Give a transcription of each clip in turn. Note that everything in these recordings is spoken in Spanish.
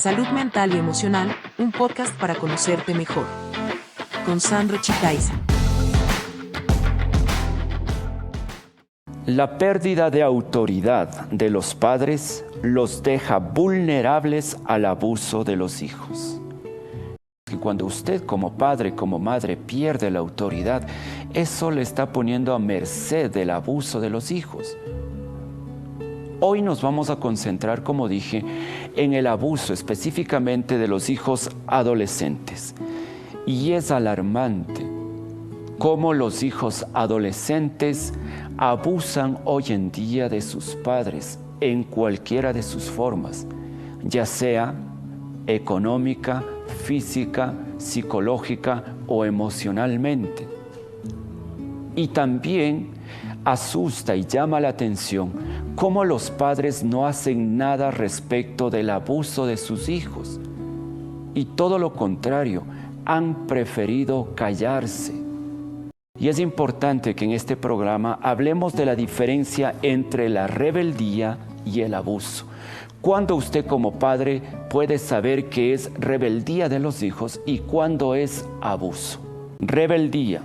Salud Mental y Emocional, un podcast para conocerte mejor. Con Sandro Chitaiza. La pérdida de autoridad de los padres los deja vulnerables al abuso de los hijos. Y cuando usted como padre, como madre, pierde la autoridad, eso le está poniendo a merced del abuso de los hijos. Hoy nos vamos a concentrar, como dije, en el abuso específicamente de los hijos adolescentes. Y es alarmante cómo los hijos adolescentes abusan hoy en día de sus padres en cualquiera de sus formas, ya sea económica, física, psicológica o emocionalmente. Y también asusta y llama la atención cómo los padres no hacen nada respecto del abuso de sus hijos. Y todo lo contrario, han preferido callarse. Y es importante que en este programa hablemos de la diferencia entre la rebeldía y el abuso. ¿Cuándo usted como padre puede saber qué es rebeldía de los hijos y cuándo es abuso? Rebeldía.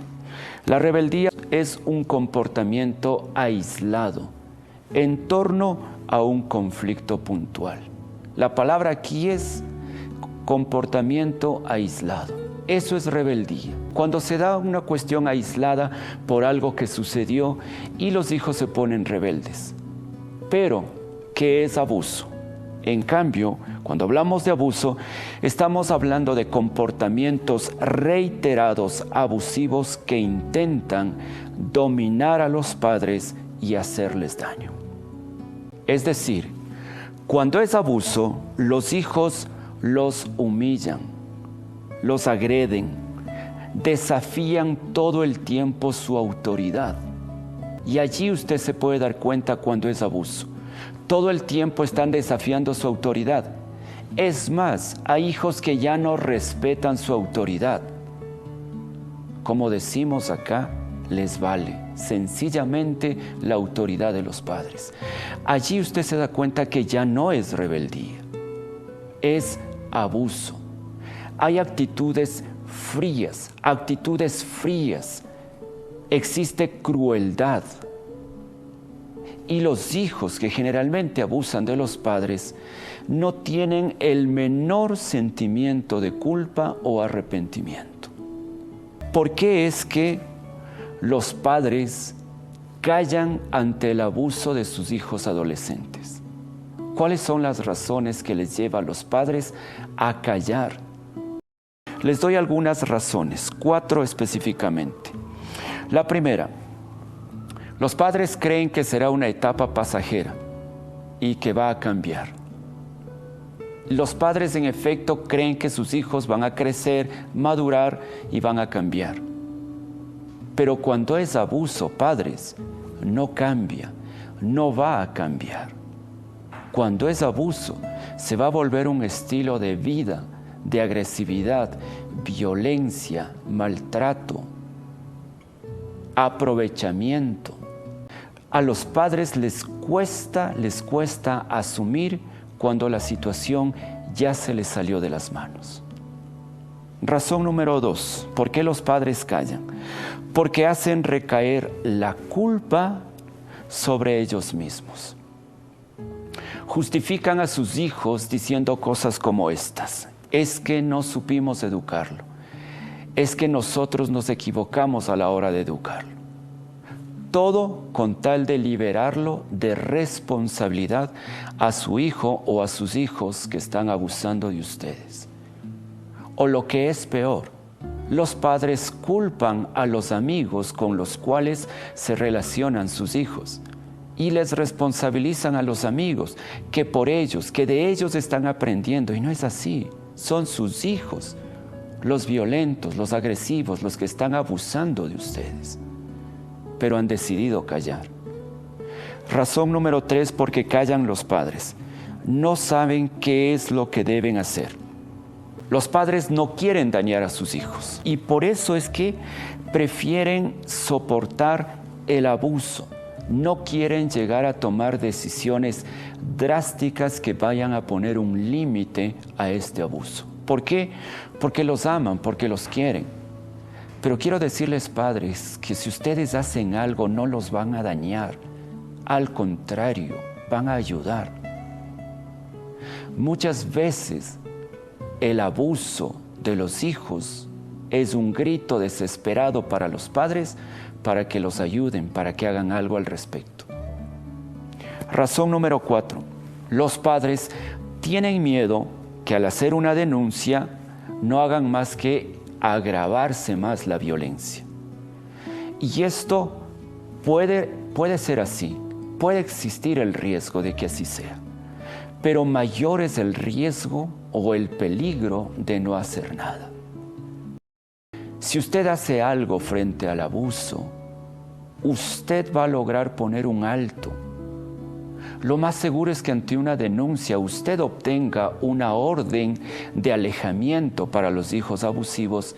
La rebeldía es un comportamiento aislado en torno a un conflicto puntual. La palabra aquí es comportamiento aislado. Eso es rebeldía. Cuando se da una cuestión aislada por algo que sucedió y los hijos se ponen rebeldes. Pero, ¿qué es abuso? En cambio, cuando hablamos de abuso, estamos hablando de comportamientos reiterados abusivos que intentan dominar a los padres y hacerles daño. Es decir, cuando es abuso, los hijos los humillan, los agreden, desafían todo el tiempo su autoridad. Y allí usted se puede dar cuenta cuando es abuso. Todo el tiempo están desafiando su autoridad. Es más, hay hijos que ya no respetan su autoridad. Como decimos acá, les vale sencillamente la autoridad de los padres. Allí usted se da cuenta que ya no es rebeldía, es abuso. Hay actitudes frías. Existe crueldad. Y los hijos que generalmente abusan de los padres no tienen el menor sentimiento de culpa o arrepentimiento. ¿Por qué es que los padres callan ante el abuso de sus hijos adolescentes? ¿Cuáles son las razones que les llevan a los padres a callar? Les doy algunas razones, 4 específicamente. La primera, los padres creen que será una etapa pasajera y que va a cambiar. Los padres en efecto creen que sus hijos van a crecer, madurar y van a cambiar. Pero cuando es abuso, padres, no cambia, no va a cambiar. Cuando es abuso, se va a volver un estilo de vida, de agresividad, violencia, maltrato, aprovechamiento. A los padres les cuesta asumir cuando la situación ya se les salió de las manos. Razón número 2, ¿por qué los padres callan? Porque hacen recaer la culpa sobre ellos mismos. Justifican a sus hijos diciendo cosas como estas: es que no supimos educarlo, es que nosotros nos equivocamos a la hora de educarlo. Todo con tal de liberarlo de responsabilidad a su hijo o a sus hijos que están abusando de ustedes. O lo que es peor, los padres culpan a los amigos con los cuales se relacionan sus hijos y les responsabilizan a los amigos que de ellos están aprendiendo. Y no es así, son sus hijos, los violentos, los agresivos, los que están abusando de ustedes. Pero han decidido callar. Razón número 3, porque callan los padres. No saben qué es lo que deben hacer. Los padres no quieren dañar a sus hijos y por eso es que prefieren soportar el abuso, no quieren llegar a tomar decisiones drásticas que vayan a poner un límite a este abuso. ¿Por qué? Porque los aman, porque los quieren. Pero quiero decirles, padres, que si ustedes hacen algo no los van a dañar. Al contrario, van a ayudar. Muchas veces el abuso de los hijos es un grito desesperado para los padres para que los ayuden, para que hagan algo al respecto. Razón número 4. Los padres tienen miedo que al hacer una denuncia no hagan más que agravarse más la violencia. Y esto puede ser así, puede existir el riesgo de que así sea, pero mayor es el riesgo o el peligro de no hacer nada. Si usted hace algo frente al abuso, usted va a lograr poner un alto. Lo más seguro es que ante una denuncia usted obtenga una orden de alejamiento para los hijos abusivos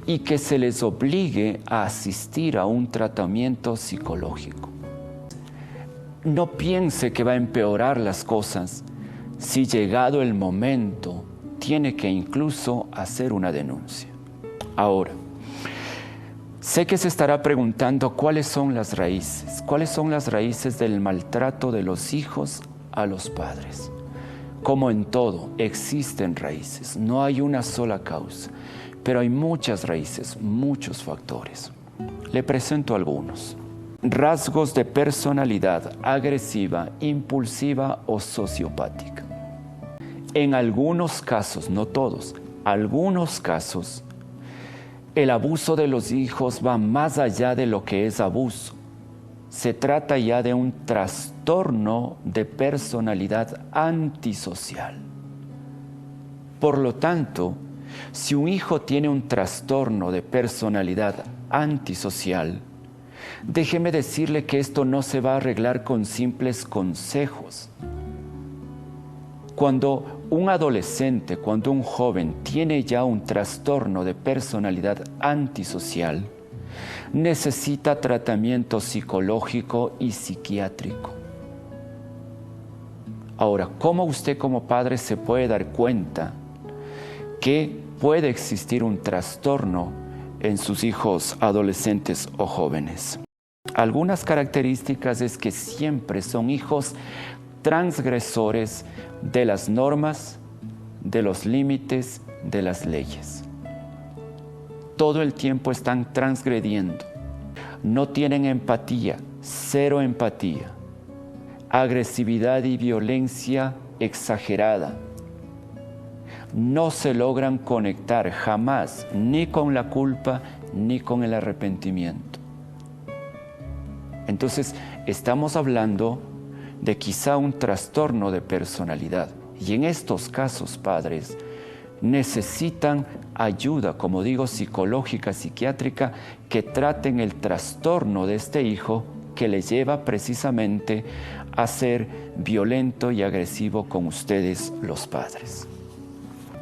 y que se les obligue a asistir a un tratamiento psicológico. No piense que va a empeorar las cosas si llegado el momento tiene que incluso hacer una denuncia. Ahora, sé que se estará preguntando cuáles son las raíces del maltrato de los hijos a los padres. Como en todo, existen raíces, no hay una sola causa, pero hay muchas raíces, muchos factores. Le presento algunos. Rasgos de personalidad agresiva, impulsiva o sociopática. En algunos casos, no todos, algunos casos, el abuso de los hijos va más allá de lo que es abuso. Se trata ya de un trastorno de personalidad antisocial. Por lo tanto, si un hijo tiene un trastorno de personalidad antisocial, déjeme decirle que esto no se va a arreglar con simples consejos. Cuando un adolescente, cuando un joven tiene ya un trastorno de personalidad antisocial, necesita tratamiento psicológico y psiquiátrico. Ahora, ¿cómo usted como padre se puede dar cuenta que puede existir un trastorno en sus hijos adolescentes o jóvenes? Algunas características es que siempre son hijos transgresores de las normas, de los límites, de las leyes. Todo el tiempo están transgrediendo. No tienen empatía, cero empatía. Agresividad y violencia exagerada. No se logran conectar jamás, ni con la culpa, ni con el arrepentimiento. Entonces, estamos hablando de quizá un trastorno de personalidad. Y en estos casos, padres, necesitan ayuda, como digo, psicológica, psiquiátrica, que traten el trastorno de este hijo que le lleva precisamente a ser violento y agresivo con ustedes, los padres.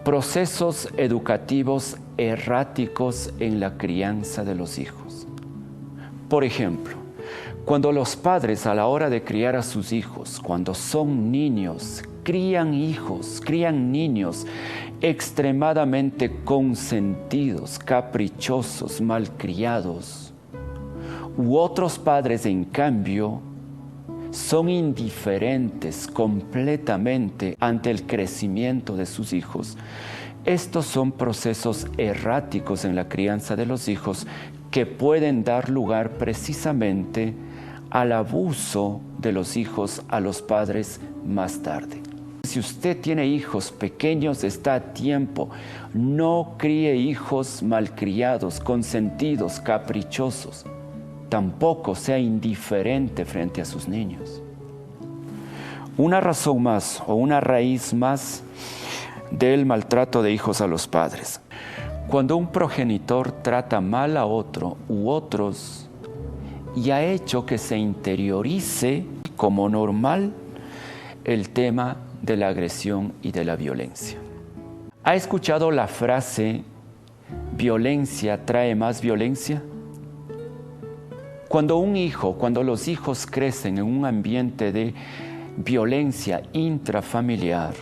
Procesos educativos erráticos en la crianza de los hijos. Por ejemplo, cuando los padres a la hora de criar a sus hijos, cuando son niños, crían niños extremadamente consentidos, caprichosos, malcriados, u otros padres, en cambio, son indiferentes completamente ante el crecimiento de sus hijos. Estos son procesos erráticos en la crianza de los hijos que pueden dar lugar precisamente al abuso de los hijos a los padres más tarde. Si usted tiene hijos pequeños, está a tiempo. No críe hijos malcriados, consentidos, caprichosos. Tampoco sea indiferente frente a sus niños. Una razón más o una raíz más del maltrato de hijos a los padres. Cuando un progenitor trata mal a otro u otros y ha hecho que se interiorice como normal el tema de la agresión y de la violencia. ¿Ha escuchado la frase violencia trae más violencia? Cuando los hijos crecen en un ambiente de violencia intrafamiliar,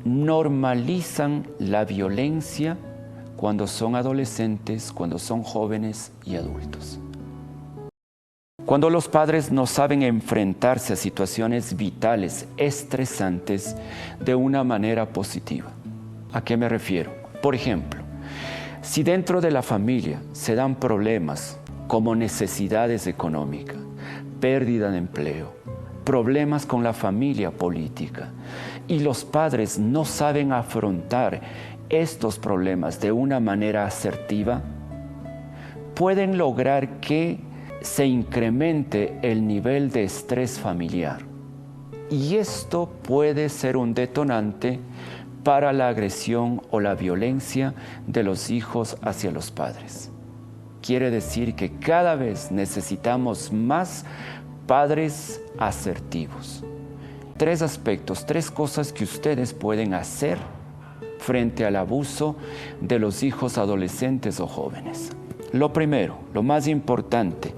normalizan la violencia cuando son adolescentes, cuando son jóvenes y adultos. Cuando los padres no saben enfrentarse a situaciones vitales, estresantes, de una manera positiva. ¿A qué me refiero? Por ejemplo, si dentro de la familia se dan problemas como necesidades económicas, pérdida de empleo, problemas con la familia política, y los padres no saben afrontar estos problemas de una manera asertiva, pueden lograr que se incremente el nivel de estrés familiar. Y esto puede ser un detonante para la agresión o la violencia de los hijos hacia los padres. Quiere decir que cada vez necesitamos más padres asertivos. 3 aspectos, 3 cosas que ustedes pueden hacer frente al abuso de los hijos adolescentes o jóvenes. Lo primero, lo más importante,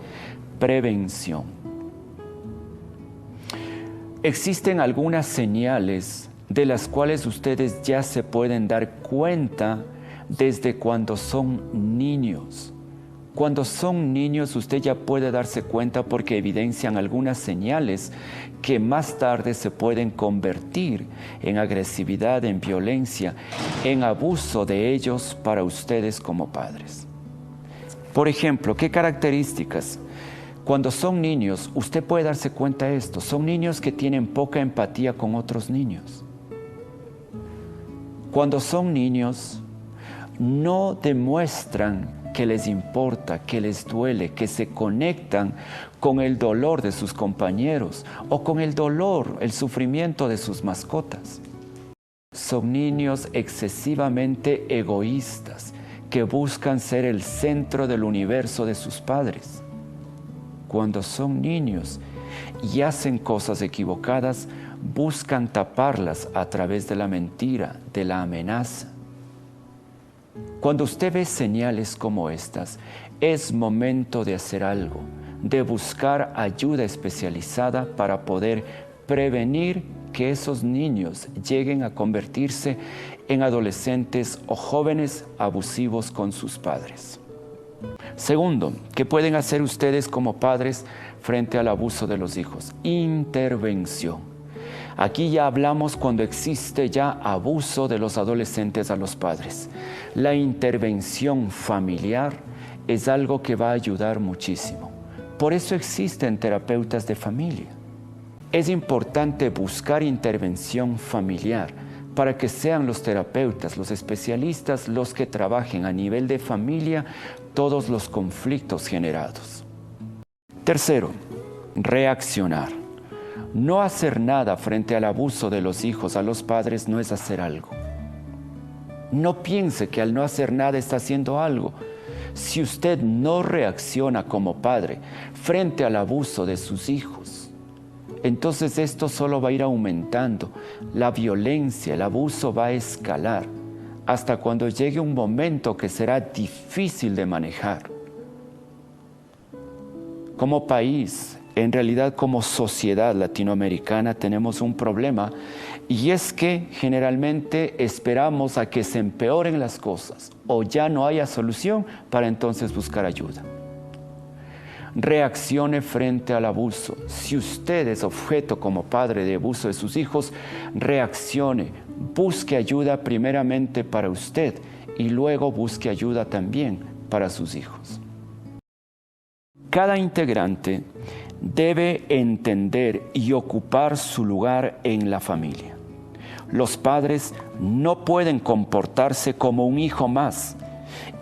prevención. Existen algunas señales de las cuales ustedes ya se pueden dar cuenta desde cuando son niños. Cuando son niños usted ya puede darse cuenta porque evidencian algunas señales que más tarde se pueden convertir en agresividad, en violencia, en abuso de ellos para ustedes como padres. Por ejemplo, ¿qué características? Cuando son niños, usted puede darse cuenta de esto. Son niños que tienen poca empatía con otros niños. Cuando son niños, no demuestran que les importa, que les duele, que se conectan con el dolor de sus compañeros o con el dolor, el sufrimiento de sus mascotas. Son niños excesivamente egoístas que buscan ser el centro del universo de sus padres. Cuando son niños y hacen cosas equivocadas, buscan taparlas a través de la mentira, de la amenaza. Cuando usted ve señales como estas, es momento de hacer algo, de buscar ayuda especializada para poder prevenir que esos niños lleguen a convertirse en adolescentes o jóvenes abusivos con sus padres. Segundo, ¿qué pueden hacer ustedes como padres frente al abuso de los hijos? Intervención. Aquí ya hablamos cuando existe ya abuso de los adolescentes a los padres. La intervención familiar es algo que va a ayudar muchísimo. Por eso existen terapeutas de familia. Es importante buscar intervención familiar para que sean los terapeutas, los especialistas, los que trabajen a nivel de familia todos los conflictos generados. Tercero, reaccionar. No hacer nada frente al abuso de los hijos a los padres no es hacer algo. No piense que al no hacer nada está haciendo algo. Si usted no reacciona como padre frente al abuso de sus hijos, entonces esto solo va a ir aumentando. La violencia, el abuso va a escalar hasta cuando llegue un momento que será difícil de manejar. Como país, en realidad como sociedad latinoamericana tenemos un problema y es que generalmente esperamos a que se empeoren las cosas o ya no haya solución para entonces buscar ayuda. Reaccione frente al abuso. Si usted es objeto como padre de abuso de sus hijos, reaccione, busque ayuda primeramente para usted y luego busque ayuda también para sus hijos. Cada integrante debe entender y ocupar su lugar en la familia. Los padres no pueden comportarse como un hijo más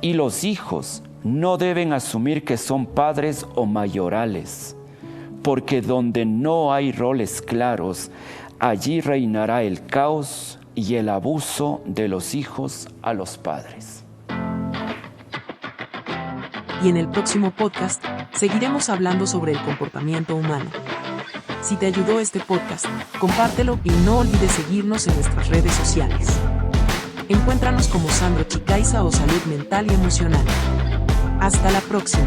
y los hijos no deben asumir que son padres o mayorales, porque donde no hay roles claros, allí reinará el caos y el abuso de los hijos a los padres. Y en el próximo podcast, seguiremos hablando sobre el comportamiento humano. Si te ayudó este podcast, compártelo y no olvides seguirnos en nuestras redes sociales. Encuéntranos como Sandro Chicaiza o Salud Mental y Emocional. Hasta la próxima.